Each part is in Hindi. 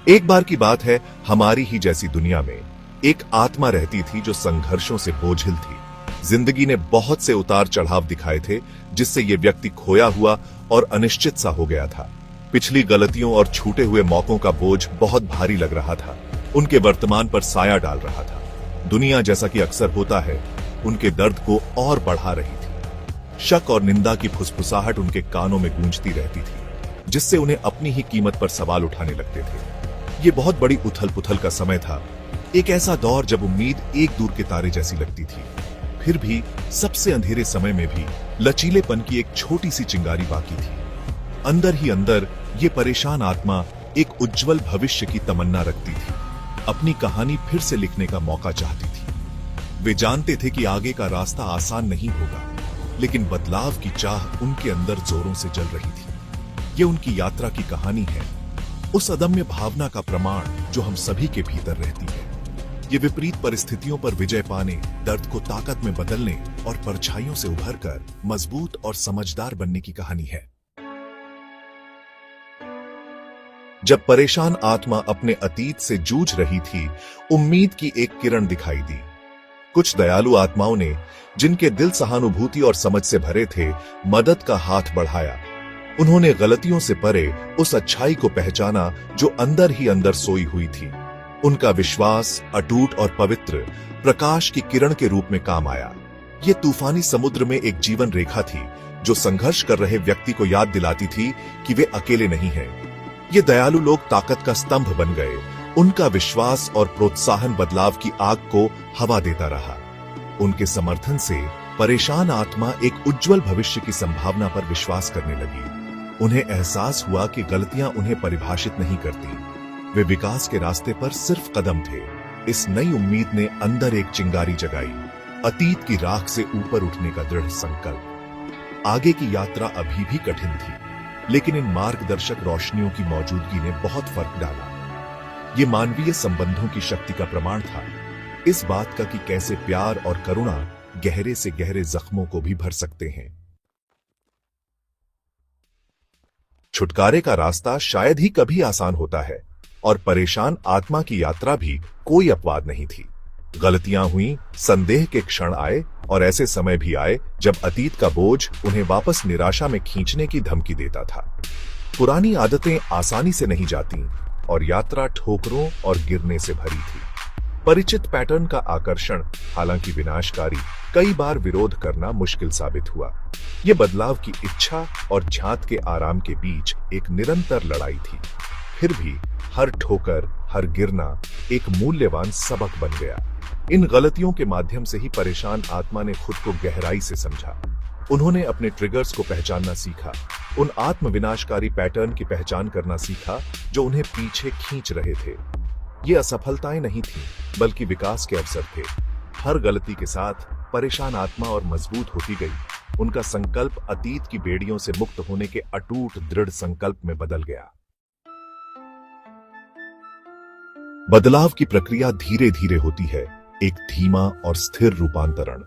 एक बार की बात है, हमारी ही जैसी दुनिया में एक आत्मा रहती थी जो संघर्षों से बोझिल थी। जिंदगी ने बहुत से उतार चढ़ाव दिखाए थे, जिससे ये व्यक्ति खोया हुआ और अनिश्चित सा हो गया था। पिछली गलतियों और छूटे हुए मौकों का बोझ बहुत भारी लग रहा था, उनके वर्तमान पर साया डाल रहा था। दुनिया, जैसा कि अक्सर होता है, उनके दर्द को और बढ़ा रही थी। शक और निंदा की फुसफुसाहट उनके कानों में गूंजती रहती थी, जिससे उन्हें अपनी ही कीमत पर सवाल उठाने लगते थे। ये बहुत बड़ी उथल पुथल का समय था, एक ऐसा दौर जब उम्मीद एक दूर के तारे जैसी लगती थी। फिर भी सबसे अंधेरे समय में भी लचीलेपन की एक छोटी सी चिंगारी बाकी थी। अंदर ही अंदर ये परेशान आत्मा एक उज्जवल भविष्य की तमन्ना रखती थी, अपनी कहानी फिर से लिखने का मौका चाहती थी। वे जानते थे कि आगे का रास्ता आसान नहीं होगा, लेकिन बदलाव की चाह उनके अंदर जोरों से जल रही थी। ये उनकी यात्रा की कहानी है, उस अदम्य भावना का प्रमाण जो हम सभी के भीतर रहती है। ये विपरीत परिस्थितियों पर विजय पाने, दर्द को ताकत में बदलने और परछाइयों से उभरकर मजबूत और समझदार बनने की कहानी है। जब परेशान आत्मा अपने अतीत से जूझ रही थी, उम्मीद की एक किरण दिखाई दी। कुछ दयालु आत्माओं ने, जिनके दिल सहानुभूति और समझ से भरे थे, मदद का हाथ बढ़ाया। उन्होंने गलतियों से परे उस अच्छाई को पहचाना जो अंदर ही अंदर सोई हुई थी। उनका विश्वास अटूट और पवित्र प्रकाश की किरण के रूप में काम आया। ये तूफानी समुद्र में एक जीवन रेखा थी, जो संघर्ष कर रहे व्यक्ति को याद दिलाती थी कि वे अकेले नहीं हैं। ये दयालु लोग ताकत का स्तंभ बन गए। उनका विश्वास और प्रोत्साहन बदलाव की आग को हवा देता रहा। उनके समर्थन से परेशान आत्मा एक उज्जवल भविष्य की संभावना पर विश्वास करने लगी। उन्हें एहसास हुआ कि गलतियां उन्हें परिभाषित नहीं करती, वे विकास के रास्ते पर सिर्फ कदम थे। इस नई उम्मीद ने अंदर एक चिंगारी जगाई, अतीत की राख से ऊपर उठने का दृढ़ संकल्प। आगे की यात्रा अभी भी कठिन थी, लेकिन इन मार्गदर्शक रोशनियों की मौजूदगी ने बहुत फर्क डाला। ये मानवीय संबंधों की शक्ति का प्रमाण था, इस बात का कि कैसे प्यार और करुणा गहरे से गहरे जख्मों को भी भर सकते हैं। छुटकारे का रास्ता शायद ही कभी आसान होता है, और परेशान आत्मा की यात्रा भी कोई अपवाद नहीं थी। गलतियां हुई, संदेह के क्षण आए, और ऐसे समय भी आए जब अतीत का बोझ उन्हें वापस निराशा में खींचने की धमकी देता था। पुरानी आदतें आसानी से नहीं जाती, और यात्रा ठोकरों और गिरने से भरी थी। परिचित पैटर्न का आकर्षण, हालांकि विनाशकारी, कई बार विरोध करना मुश्किल साबित हुआ। यह बदलाव की इच्छा और झांत के आराम के बीच एक निरंतर लड़ाई थी। फिर भी हर ठोकर, हर गिरना एक मूल्यवान सबक बन गया। इन गलतियों के माध्यम से ही परेशान आत्मा ने खुद को गहराई से समझा। उन्होंने अपने ट्रिगर्स को पहचानना सीखा, उन आत्म विनाशकारी पैटर्न की पहचान करना सीखा जो उन्हें पीछे खींच रहे थे। ये असफलताएं नहीं थीं, बल्कि विकास के अवसर थे। हर गलती के साथ परेशान आत्मा और मजबूत होती गई। उनका संकल्प अतीत की बेड़ियों से मुक्त होने के अटूट दृढ़ संकल्प में बदल गया। बदलाव की प्रक्रिया धीरे धीरे होती है, एक धीमा और स्थिर रूपांतरण।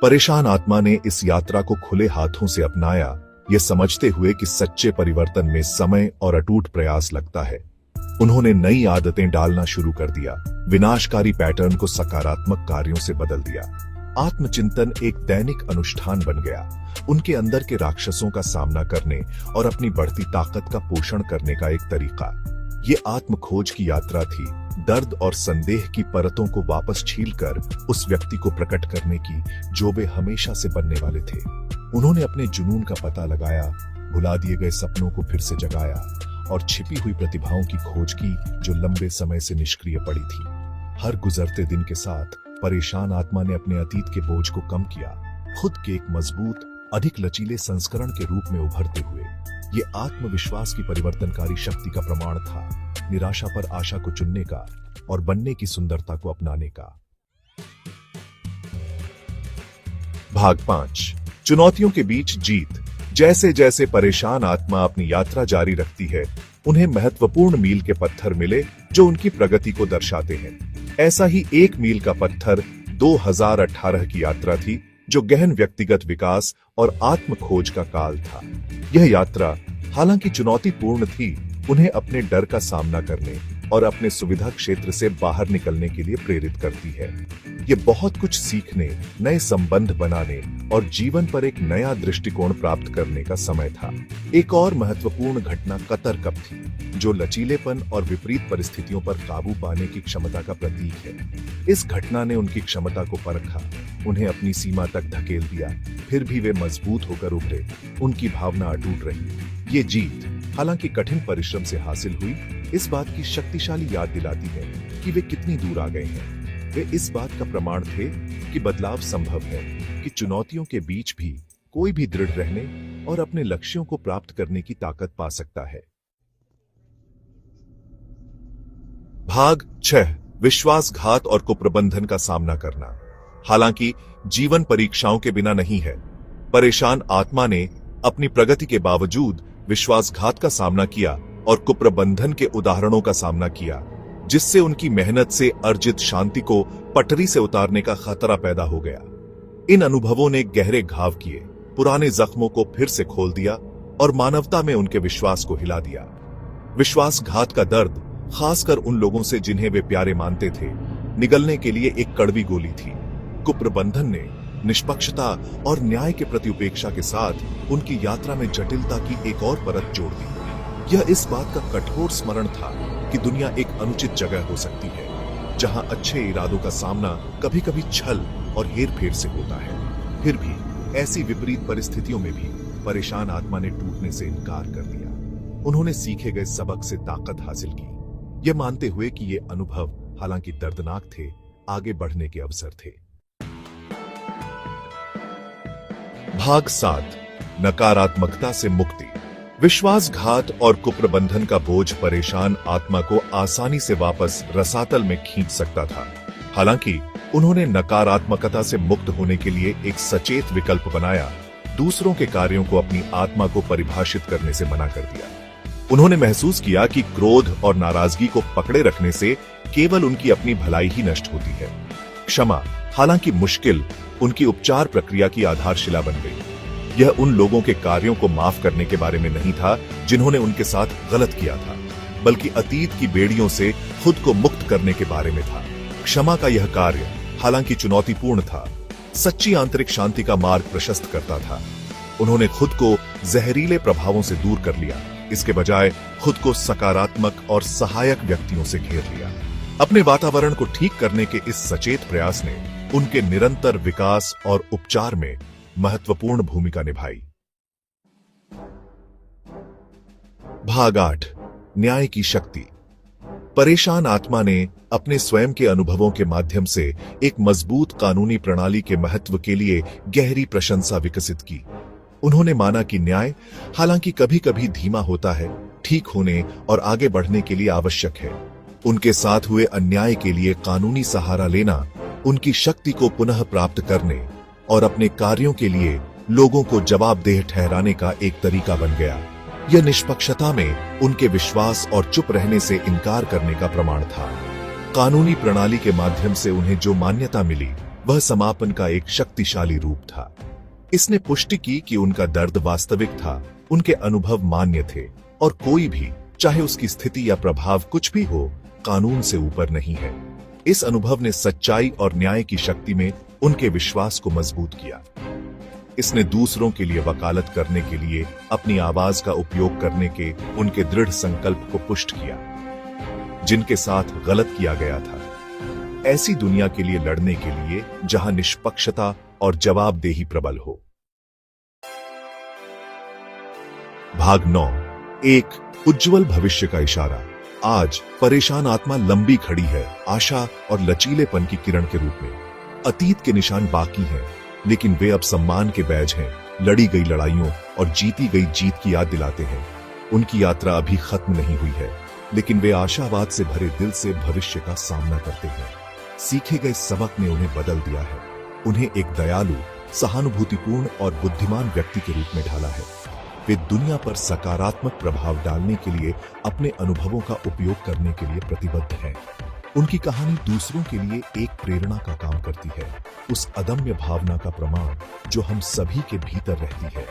परेशान आत्मा ने इस यात्रा को खुले हाथों से अपनाया, ये समझते हुए कि सच्चे परिवर्तन में समय और अटूट प्रयास लगता है। उन्होंने नई आदतें डालना शुरू कर दिया, विनाशकारी पैटर्न को सकारात्मक कार्यों से बदल दिया। आत्मचिंतन एक दैनिक अनुष्ठान बन गया, उनके अंदर के राक्षसों का सामना करने और अपनी बढ़ती ताकत का पोषण करने का एक तरीका। ये आत्म खोज की यात्रा थी, दर्द और संदेह की परतों को वापस छीलकर उस व्यक्ति को प्रकट करने की जो वे हमेशा से बनने वाले थे। उन्होंने अपने जुनून का पता लगाया, भुला दिए गए सपनों को फिर से जगाया और छिपी हुई प्रतिभाओं की खोज की जो लंबे समय से निष्क्रिय पड़ी थी। हर गुजरते दिन के साथ परेशान आत्मा ने अपने अतीत के बोझ को कम किया, खुद के एक मजबूत, अधिक लचीले संस्करण के रूप में उभरते हुए। ये आत्मविश्वास की परिवर्तनकारी शक्ति का प्रमाण था, निराशा पर आशा को चुनने का और बनने की सुंदरता को अपनाने का। भाग 5, चुनौतियों के बीच जीत। जैसे जैसे परेशान आत्मा अपनी यात्रा जारी रखती है, उन्हें महत्वपूर्ण मील के पत्थर मिले जो उनकी प्रगति को दर्शाते हैं। ऐसा ही एक मील का पत्थर 2018 की यात्रा थी, जो गहन व्यक्तिगत विकास और आत्म खोज का काल था। यह यात्रा हालांकि चुनौतीपूर्ण थी, उन्हें अपने डर का सामना करने, और अपने सुविधा क्षेत्र से बाहर निकलने के लिए प्रेरित करती है। ये बहुत कुछ सीखने, नए संबंध बनाने और जीवन पर एक नया दृष्टिकोण प्राप्त करने का समय था। एक और महत्वपूर्ण घटना कतर कप थी, जो लचीलेपन और विपरीत परिस्थितियों पर काबू पाने की क्षमता का प्रतीक है। इस घटना ने उनकी क्षमता को परखा, उन्हें अपनी सीमा तक धकेल दिया, फिर भी वे मजबूत होकर उभरे। उनकी भावना अटूट रही। ये जीत, हालांकि कठिन परिश्रम से हासिल हुई, इस बात की शक्तिशाली याद दिलाती है कि वे कितनी दूर आ गए हैं। वे इस बात का प्रमाण थे कि बदलाव संभव है, कि चुनौतियों के बीच भी कोई भी दृढ़ रहने और अपने लक्ष्यों को प्राप्त करने की ताकत पा सकता है। भाग 6, विश्वासघात और कुप्रबंधन का सामना करना। हालांकि जीवन परीक्षाओं के बिना नहीं है। परेशान आत्मा ने अपनी प्रगति के बावजूद विश्वासघात का सामना किया और कुप्रबंधन के उदाहरणों का सामना किया, जिससे उनकी मेहनत से अर्जित शांति को पटरी से उतारने का खतरा पैदा हो गया। इन अनुभवों ने गहरे घाव किए, पुराने जख्मों को फिर से खोल दिया और मानवता में उनके विश्वास को हिला दिया। विश्वासघात का दर्द, खासकर उन लोगों से जिन्हें वे प्यारे मानते थे, निगलने के लिए एक कड़वी गोली थी। कुप्रबंधन ने निष्पक्षता और न्याय के प्रति उपेक्षा के साथ उनकी यात्रा में जटिलता की एक और परत जोड़ दी। यह इस बात का कठोर स्मरण था कि दुनिया एक अनुचित जगह हो सकती है, जहां अच्छे इरादों का सामना कभी-कभी छल और हेरफेर से होता है। फिर भी ऐसी विपरीत परिस्थितियों में भी परेशान आत्मा ने टूटने से इनकार कर दिया। उन्होंने सीखे गए सबक से ताकत हासिल की, यह मानते हुए कि ये अनुभव हालांकि दर्दनाक थे, आगे बढ़ने के अवसर थे। भाग 7, नकारात्मकता से मुक्ति। विश्वासघात और कुप्रबंधन का बोझ परेशान आत्मा को आसानी से वापस रसातल में खींच सकता था। हालांकि उन्होंने नकारात्मकता से मुक्त होने के लिए एक सचेत विकल्प बनाया, दूसरों के कार्यों को अपनी आत्मा को परिभाषित करने से मना कर दिया। उन्होंने महसूस किया कि क्रोध और नाराजगी को पकड़े रखने से केवल उनकी अपनी भलाई ही नष्ट होती है। क्षमा, हालांकि मुश्किल, उनकी उपचार प्रक्रिया की आधारशिला बन गई। यह उन लोगों के कार्यों को माफ करने के बारे में नहीं था जिन्होंने उनके साथ गलत किया था, बल्कि अतीत की बेड़ियों से खुद को मुक्त करने के बारे में था। क्षमा का यह कार्य, हालांकि चुनौतीपूर्ण था, सच्ची आंतरिक शांति का मार्ग प्रशस्त करता था। उन्होंने खुद को जहरीले प्रभावों से दूर कर लिया, इसके बजाय खुद को सकारात्मक और सहायक व्यक्तियों से घेर लिया। अपने वातावरण को ठीक करने के इस सचेत प्रयास ने उनके निरंतर विकास और उपचार में महत्वपूर्ण भूमिका निभाई। भाग 8, न्याय की शक्ति। परेशान आत्मा ने अपने स्वयं के अनुभवों के माध्यम से एक मजबूत कानूनी प्रणाली के महत्व के लिए गहरी प्रशंसा विकसित की। उन्होंने माना कि न्याय, हालांकि कभी-कभी धीमा होता है, ठीक होने और आगे बढ़ने के लिए आवश्यक है। उनके साथ हुए अन्याय के लिए कानूनी सहारा लेना उनकी शक्ति को पुनः प्राप्त करने और अपने कार्यों के लिए लोगों को जवाबदेह ठहराने का एक तरीका बन गया। यह निष्पक्षता में उनके विश्वास और चुप रहने से इनकार करने का प्रमाण था। कानूनी प्रणाली के माध्यम से उन्हें जो मान्यता मिली, वह समापन का एक शक्तिशाली रूप था। इसने पुष्टि की कि उनका दर्द वास्तविक था, उनके अनुभव मान्य थे और कोई भी, चाहे उसकी स्थिति या प्रभाव कुछ भी हो, कानून से ऊपर नहीं है। इस अनुभव ने सच्चाई और न्याय की शक्ति में उनके विश्वास को मजबूत किया। इसने दूसरों के लिए वकालत करने के लिए अपनी आवाज का उपयोग करने के उनके दृढ़ संकल्प को पुष्ट किया। जिनके साथ गलत किया गया था, ऐसी दुनिया के लिए लड़ने के लिए जहां निष्पक्षता और जवाबदेही प्रबल हो। भाग 9, एक उज्जवल भविष्य का इशारा। आज परेशान आत्मा लंबी खड़ी है, आशा और लचीलेपन की किरण के रूप में। अतीत के निशान बाकी हैं, लेकिन वे अब सम्मान के बैज हैं, लड़ी गई लड़ाइयों और जीती गई जीत की याद दिलाते हैं। उनकी यात्रा अभी खत्म नहीं हुई है, लेकिन वे आशावाद से भरे दिल से भविष्य का सामना करते हैं। सीखे गए सबक ने उन्हें बदल दिया है, उन्हें एक दयालु, सहानुभूतिपूर्ण और बुद्धिमान व्यक्ति के रूप में ढाला है। वे दुनिया पर सकारात्मक प्रभाव डालने के लिए अपने अनुभवों का उपयोग करने के लिए प्रतिबद्ध हैं। उनकी कहानी दूसरों के लिए एक प्रेरणा का काम करती है, उस अदम्य भावना का प्रमाण जो हम सभी के भीतर रहती है।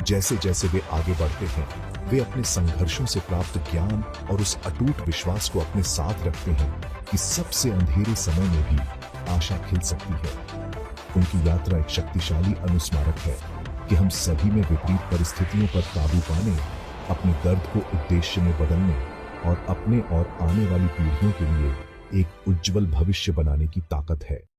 जैसे जैसे वे आगे बढ़ते हैं, वे अपने संघर्षों से प्राप्त ज्ञान और उस अटूट विश्वास को अपने साथ रखते हैं कि सबसे अंधेरे समय में भी आशा खिल सकती है। उनकी यात्रा एक शक्तिशाली अनुस्मारक है कि हम सभी में विपरीत परिस्थितियों पर काबू पाने, अपने दर्द को उद्देश्य में बदलने और अपने और आने वाली पीढ़ियों के लिए एक उज्जवल भविष्य बनाने की ताकत है।